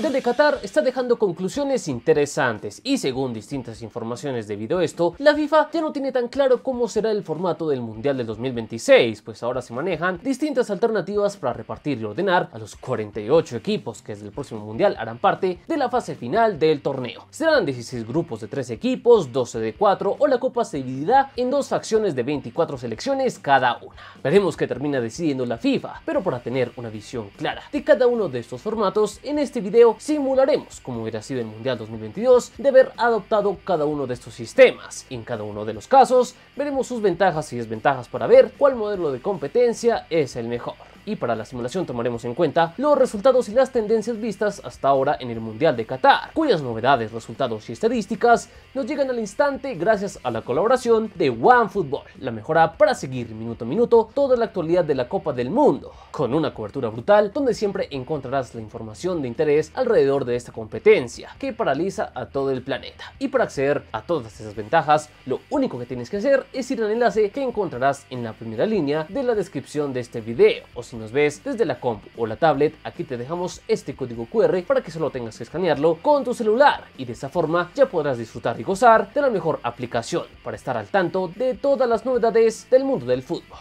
Mundial de Qatar está dejando conclusiones interesantes y según distintas informaciones debido a esto, la FIFA ya no tiene tan claro cómo será el formato del Mundial del 2026, pues ahora se manejan distintas alternativas para repartir y ordenar a los 48 equipos que desde el próximo Mundial harán parte de la fase final del torneo. Serán 16 grupos de 3 equipos, 12 de 4 o la copa se dividirá en 2 facciones de 24 selecciones cada una. Veremos qué termina decidiendo la FIFA, pero para tener una visión clara de cada uno de estos formatos, en este video simularemos cómo hubiera sido el Mundial 2022 de haber adoptado cada uno de estos sistemas. En cada uno de los casos veremos sus ventajas y desventajas para ver cuál modelo de competencia es el mejor. Y para la simulación tomaremos en cuenta los resultados y las tendencias vistas hasta ahora en el Mundial de Qatar, cuyas novedades, resultados y estadísticas nos llegan al instante gracias a la colaboración de OneFootball, la mejor app para seguir minuto a minuto toda la actualidad de la Copa del Mundo, con una cobertura brutal donde siempre encontrarás la información de interés alrededor de esta competencia que paraliza a todo el planeta. Y para acceder a todas esas ventajas, lo único que tienes que hacer es ir al enlace que encontrarás en la primera línea de la descripción de este video, o si nos ves desde la compu o la tablet, aquí te dejamos este código QR para que solo tengas que escanearlo con tu celular y de esa forma ya podrás disfrutar y gozar de la mejor aplicación para estar al tanto de todas las novedades del mundo del fútbol.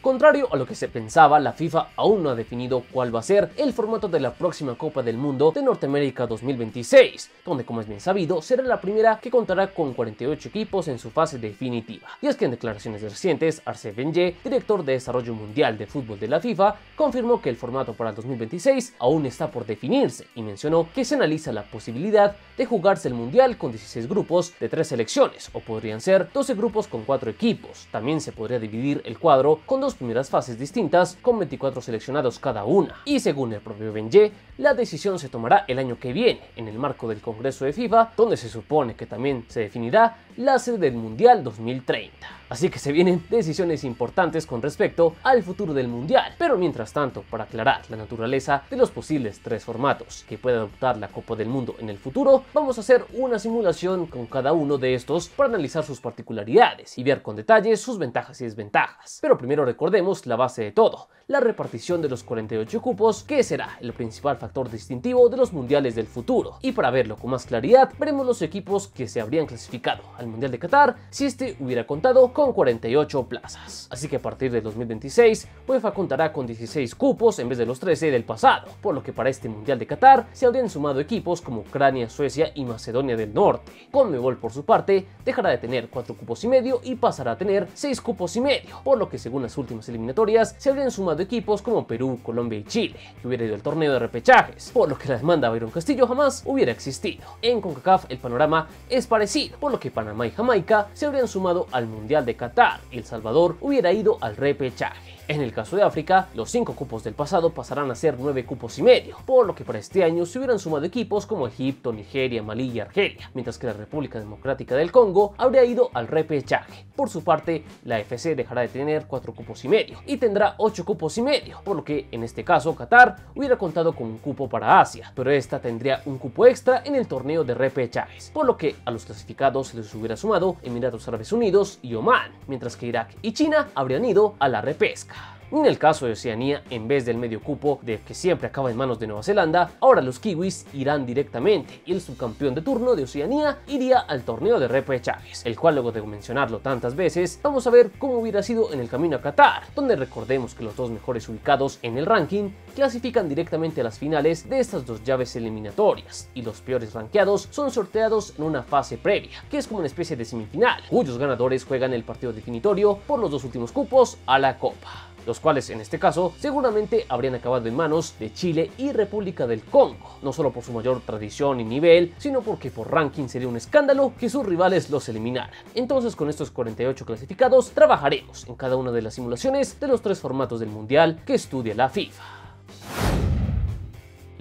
Contrario a lo que se pensaba, la FIFA aún no ha definido cuál va a ser el formato de la próxima Copa del Mundo de Norteamérica 2026, donde, como es bien sabido, será la primera que contará con 48 equipos en su fase definitiva. Y es que en declaraciones recientes, Arsène Wenger, director de Desarrollo Mundial de Fútbol de la FIFA, confirmó que el formato para el 2026 aún está por definirse y mencionó que se analiza la posibilidad de jugarse el Mundial con 16 grupos de 3 selecciones, o podrían ser 12 grupos con 4 equipos. También se podría dividir el cuadro con 2 primeras fases distintas con 24 seleccionados cada una. Y según el propio Wenger, la decisión se tomará el año que viene en el marco del Congreso de FIFA, donde se supone que también se definirá la sede del Mundial 2030. Así que se vienen decisiones importantes con respecto al futuro del Mundial. Pero mientras tanto, para aclarar la naturaleza de los posibles 3 formatos que puede adoptar la Copa del Mundo en el futuro, vamos a hacer una simulación con cada uno de estos para analizar sus particularidades y ver con detalle sus ventajas y desventajas. Pero primero recordemos la base de todo, la repartición de los 48 cupos, que será el principal factor distintivo de los mundiales del futuro. Y para verlo con más claridad, veremos los equipos que se habrían clasificado al Mundial de Qatar si este hubiera contado con 48 plazas. Así que a partir del 2026, UEFA contará con 16 cupos en vez de los 13 del pasado, por lo que para este Mundial de Qatar se habrían sumado equipos como Ucrania, Suecia y Macedonia del Norte. Conmebol, por su parte, dejará de tener 4 cupos y medio y pasará a tener 6 cupos y medio, por lo que según las últimas eliminatorias se habrían sumado equipos como Perú, Colombia y Chile, que hubiera ido al torneo de repechajes, por lo que la demanda a Byron Castillo jamás hubiera existido. En CONCACAF el panorama es parecido, por lo que Panamá y Jamaica se habrían sumado al Mundial de Qatar y El Salvador hubiera ido al repechaje. En el caso de África, los 5 cupos del pasado pasarán a ser 9 cupos y medio, por lo que para este año se hubieran sumado equipos como Egipto, Nigeria, Malí y Argelia, mientras que la República Democrática del Congo habría ido al repechaje. Por su parte, la AFC dejará de tener 4 cupos y medio y tendrá 8 cupos y medio, por lo que en este caso Qatar hubiera contado con un cupo para Asia, pero esta tendría un cupo extra en el torneo de repechajes, por lo que a los clasificados se les hubiera sumado Emiratos Árabes Unidos y Omán, mientras que Irak y China habrían ido a la repesca. En el caso de Oceanía, en vez del medio cupo de que siempre acaba en manos de Nueva Zelanda, ahora los kiwis irán directamente y el subcampeón de turno de Oceanía iría al torneo de repechajes, el cual luego de mencionarlo tantas veces, vamos a ver cómo hubiera sido en el camino a Qatar, donde recordemos que los 2 mejores ubicados en el ranking clasifican directamente a las finales de estas 2 llaves eliminatorias y los peores rankeados son sorteados en una fase previa, que es como una especie de semifinal, cuyos ganadores juegan el partido definitorio por los 2 últimos cupos a la Copa, los cuales en este caso seguramente habrían acabado en manos de Chile y República del Congo, no solo por su mayor tradición y nivel, sino porque por ranking sería un escándalo que sus rivales los eliminaran. Entonces con estos 48 clasificados trabajaremos en cada una de las simulaciones de los 3 formatos del Mundial que estudia la FIFA.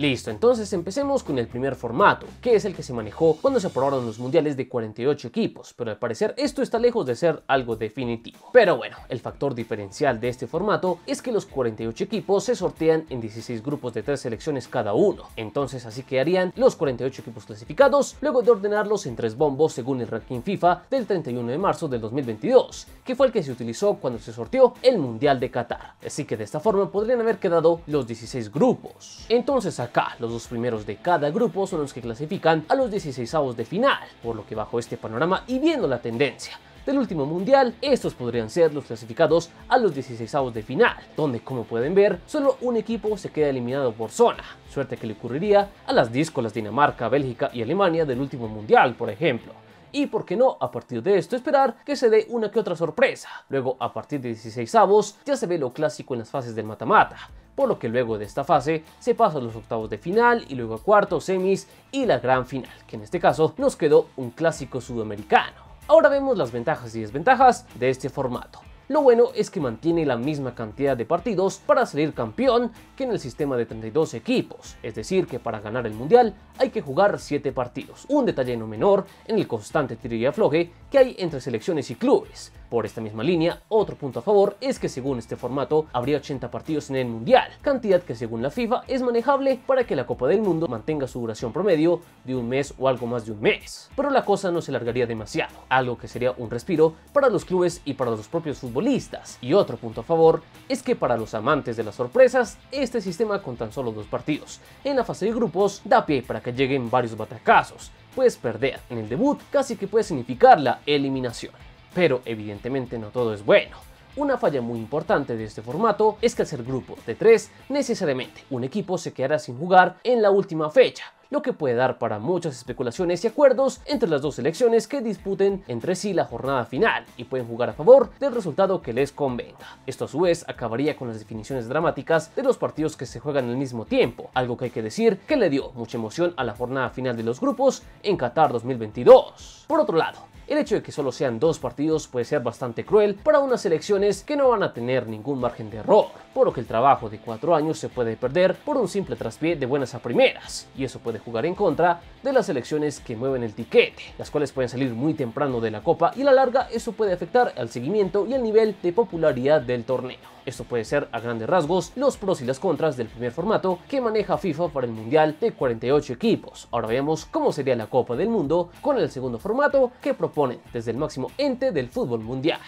Listo, entonces empecemos con el primer formato, que es el que se manejó cuando se aprobaron los mundiales de 48 equipos, pero al parecer esto está lejos de ser algo definitivo. Pero bueno, el factor diferencial de este formato es que los 48 equipos se sortean en 16 grupos de 3 selecciones cada uno, entonces así quedarían los 48 equipos clasificados, luego de ordenarlos en 3 bombos según el ranking FIFA del 31 de marzo del 2022, que fue el que se utilizó cuando se sorteó el Mundial de Qatar, así que de esta forma podrían haber quedado los 16 grupos. Entonces acá, los 2 primeros de cada grupo son los que clasifican a los 16avos de final, por lo que bajo este panorama y viendo la tendencia del último mundial, estos podrían ser los clasificados a los 16avos de final, donde como pueden ver, solo un equipo se queda eliminado por zona, suerte que le ocurriría a las díscolas Dinamarca, Bélgica y Alemania del último mundial, por ejemplo. Y por qué no, a partir de esto esperar que se dé una que otra sorpresa. Luego, a partir de 16avos, ya se ve lo clásico en las fases del mata-mata, por lo que luego de esta fase se pasa a los octavos de final y luego a cuartos, semis y la gran final, que en este caso nos quedó un clásico sudamericano. Ahora vemos las ventajas y desventajas de este formato. Lo bueno es que mantiene la misma cantidad de partidos para salir campeón que en el sistema de 32 equipos, es decir que para ganar el mundial hay que jugar 7 partidos, un detalle no menor en el constante tiro y afloje que hay entre selecciones y clubes. Por esta misma línea, otro punto a favor es que según este formato habría 80 partidos en el mundial, cantidad que según la FIFA es manejable para que la Copa del Mundo mantenga su duración promedio de un mes o algo más de un mes. Pero la cosa no se alargaría demasiado, algo que sería un respiro para los clubes y para los propios futbolistas. Y otro punto a favor es que para los amantes de las sorpresas, este sistema con tan solo 2 partidos en la fase de grupos da pie para que lleguen varios batacazos, pues perder en el debut casi que puede significar la eliminación. Pero evidentemente no todo es bueno. Una falla muy importante de este formato es que al ser grupos de 3, necesariamente un equipo se quedará sin jugar en la última fecha, lo que puede dar para muchas especulaciones y acuerdos entre las dos selecciones que disputen entre sí la jornada final y pueden jugar a favor del resultado que les convenga. Esto a su vez acabaría con las definiciones dramáticas de los partidos que se juegan al mismo tiempo, algo que hay que decir que le dio mucha emoción a la jornada final de los grupos en Qatar 2022. Por otro lado, el hecho de que solo sean 2 partidos puede ser bastante cruel para unas selecciones que no van a tener ningún margen de error, por lo que el trabajo de 4 años se puede perder por un simple traspié de buenas a primeras, y eso puede jugar en contra de las selecciones que mueven el tiquete, las cuales pueden salir muy temprano de la copa y a la larga eso puede afectar al seguimiento y al nivel de popularidad del torneo. Esto puede ser a grandes rasgos los pros y las contras del primer formato que maneja FIFA para el mundial de 48 equipos. Ahora veamos cómo sería la Copa del Mundo con el segundo formato que proponen desde el máximo ente del fútbol mundial.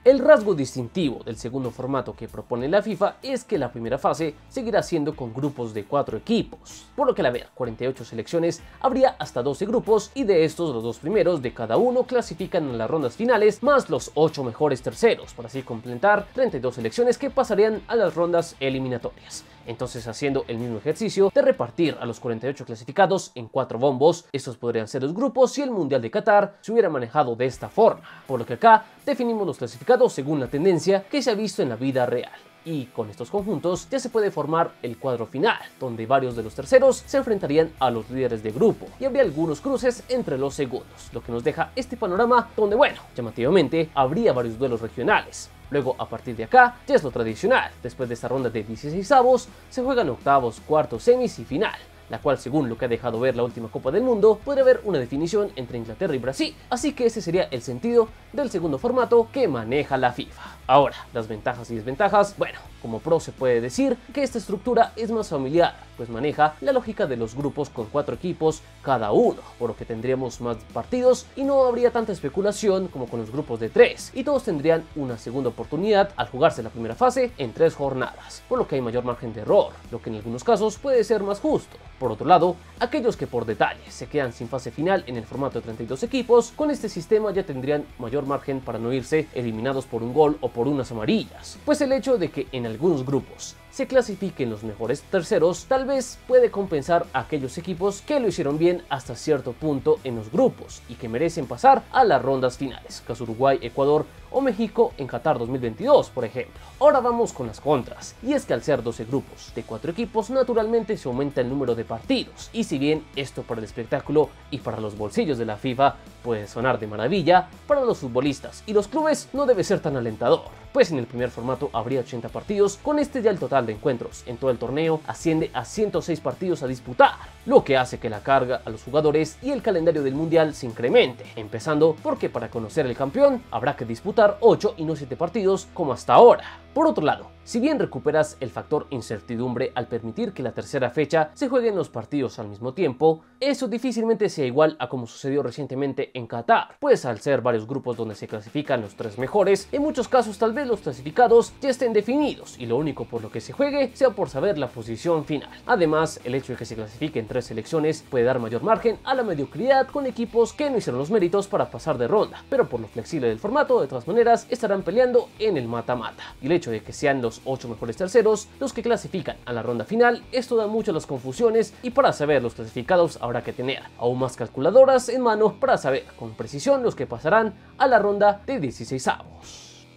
El rasgo distintivo del segundo formato que propone la FIFA es que la primera fase seguirá siendo con grupos de 4 equipos, por lo que al haber 48 selecciones habría hasta 12 grupos y de estos los 2 primeros de cada uno clasifican a las rondas finales más los 8 mejores terceros, para así completar 32 selecciones que pasarían a las rondas eliminatorias. Entonces, haciendo el mismo ejercicio de repartir a los 48 clasificados en 4 bombos, estos podrían ser los grupos si el Mundial de Qatar se hubiera manejado de esta forma, por lo que acá definimos los clasificados según la tendencia que se ha visto en la vida real. Y con estos conjuntos ya se puede formar el cuadro final, donde varios de los terceros se enfrentarían a los líderes de grupo y habría algunos cruces entre los segundos, lo que nos deja este panorama donde, bueno, llamativamente habría varios duelos regionales. Luego, a partir de acá, ya es lo tradicional. Después de esta ronda de 16avos, se juegan octavos, cuartos, semis y final, la cual, según lo que ha dejado ver la última Copa del Mundo, podría haber una definición entre Inglaterra y Brasil. Así que ese sería el sentido del segundo formato que maneja la FIFA. Ahora, las ventajas y desventajas. Bueno, como pro se puede decir que esta estructura es más familiar, pues maneja la lógica de los grupos con 4 equipos cada uno, por lo que tendríamos más partidos y no habría tanta especulación como con los grupos de 3, y todos tendrían una segunda oportunidad al jugarse la primera fase en 3 jornadas, por lo que hay mayor margen de error, lo que en algunos casos puede ser más justo. Por otro lado, aquellos que por detalle se quedan sin fase final en el formato de 32 equipos, con este sistema ya tendrían mayor margen para no irse eliminados por un gol o por unas amarillas, pues el hecho de que en algunos grupos se clasifiquen los mejores terceros tal vez puede compensar a aquellos equipos que lo hicieron bien hasta cierto punto en los grupos y que merecen pasar a las rondas finales, caso Uruguay, Ecuador o México en Qatar 2022, por ejemplo. Ahora vamos con las contras, y es que al ser 12 grupos de 4 equipos, naturalmente se aumenta el número de partidos, y si bien esto para el espectáculo y para los bolsillos de la FIFA puede sonar de maravilla, para los futbolistas y los clubes no debe ser tan alentador. pues en el primer formato habría 80 partidos, con este ya el total de encuentros en todo el torneo asciende a 106 partidos a disputar, lo que hace que la carga a los jugadores y el calendario del mundial se incremente, empezando porque para conocer el campeón habrá que disputar 8 y no 7 partidos como hasta ahora. Por otro lado, si bien recuperas el factor incertidumbre al permitir que la tercera fecha se jueguen los partidos al mismo tiempo, eso difícilmente sea igual a como sucedió recientemente en Qatar, pues al ser varios grupos donde se clasifican los 3 mejores, en muchos casos tal vez los clasificados ya estén definidos y lo único por lo que se juegue sea por saber la posición final. Además, el hecho de que se clasifiquen 3 selecciones puede dar mayor margen a la mediocridad con equipos que no hicieron los méritos para pasar de ronda, pero por lo flexible del formato, de todas maneras, estarán peleando en el mata-mata. Y el hecho de que sean los 8 mejores terceros los que clasifican a la ronda final, esto da mucho a las confusiones y para saber los clasificados habrá que tener aún más calculadoras en mano para saber con precisión los que pasarán a la ronda de 16avos.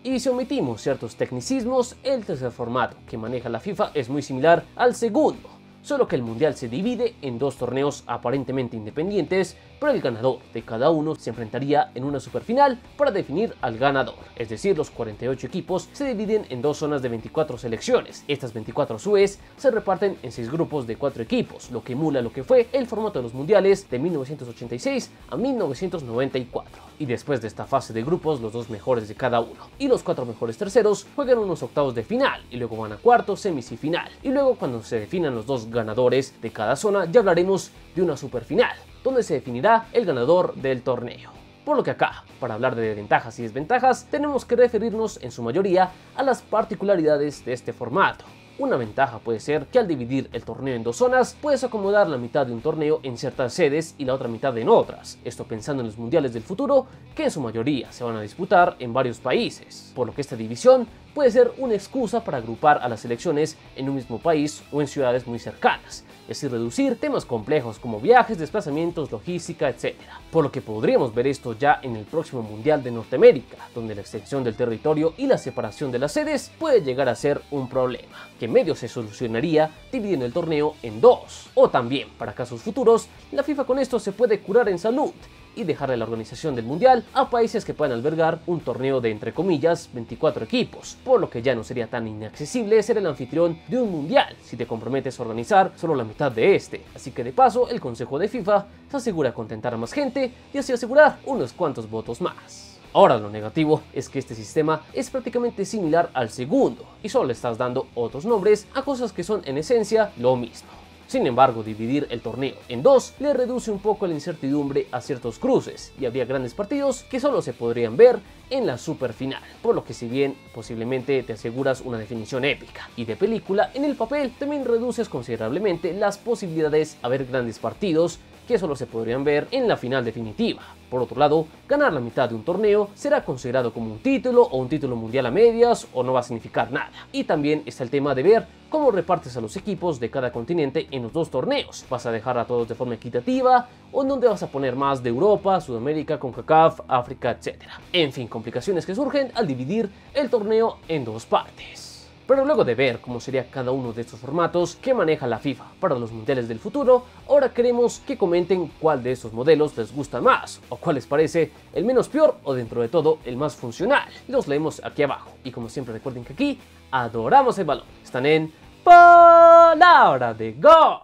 Y si omitimos ciertos tecnicismos, el tercer formato que maneja la FIFA es muy similar al segundo, solo que el mundial se divide en 2 torneos aparentemente independientes, pero el ganador de cada uno se enfrentaría en una superfinal para definir al ganador. Es decir, los 48 equipos se dividen en 2 zonas de 24 selecciones. Estas 24 a su vez se reparten en 6 grupos de 4 equipos, lo que emula lo que fue el formato de los mundiales de 1986 a 1994. Y después de esta fase de grupos, los 2 mejores de cada uno y los 4 mejores terceros juegan unos octavos de final y luego van a cuartos, semis y final. Y luego cuando se definan los 2 ganadores de cada zona ya hablaremos de una superfinal, donde se definirá el ganador del torneo. Por lo que acá, para hablar de ventajas y desventajas, tenemos que referirnos en su mayoría a las particularidades de este formato. Una ventaja puede ser que al dividir el torneo en 2 zonas, puedes acomodar la mitad de un torneo en ciertas sedes y la otra mitad en otras. Esto pensando en los mundiales del futuro, que en su mayoría se van a disputar en varios países. Por lo que esta división puede ser una excusa para agrupar a las selecciones en un mismo país o en ciudades muy cercanas, es decir, reducir temas complejos como viajes, desplazamientos, logística, etc. Por lo que podríamos ver esto ya en el próximo Mundial de Norteamérica, donde la extensión del territorio y la separación de las sedes puede llegar a ser un problema, que medio se solucionaría dividiendo el torneo en 2. O también, para casos futuros, la FIFA con esto se puede curar en salud y dejarle la organización del mundial a países que puedan albergar un torneo de entre comillas 24 equipos, por lo que ya no sería tan inaccesible ser el anfitrión de un mundial si te comprometes a organizar solo la mitad de este. Así que de paso el consejo de FIFA se asegura contentar a más gente y así asegurar unos cuantos votos más. Ahora lo negativo es que este sistema es prácticamente similar al segundo y solo le estás dando otros nombres a cosas que son en esencia lo mismo. Sin embargo, dividir el torneo en 2 le reduce un poco la incertidumbre a ciertos cruces y habría grandes partidos que solo se podrían ver en la superfinal, por lo que si bien posiblemente te aseguras una definición épica y de película, en el papel también reduces considerablemente las posibilidades a ver grandes partidos que solo se podrían ver en la final definitiva. Por otro lado, ganar la mitad de un torneo será considerado como un título o un título mundial a medias o no va a significar nada. Y también está el tema de ver cómo repartes a los equipos de cada continente en los 2 torneos. ¿Vas a dejar a todos de forma equitativa o en dónde vas a poner más de Europa, Sudamérica, CONCACAF, África, etc.? En fin, complicaciones que surgen al dividir el torneo en 2 partes. Pero luego de ver cómo sería cada uno de estos formatos que maneja la FIFA para los mundiales del futuro, ahora queremos que comenten cuál de estos modelos les gusta más o cuál les parece el menos peor o dentro de todo el más funcional. Los leemos aquí abajo y como siempre recuerden que aquí adoramos el balón. Están en Palabra de Gol.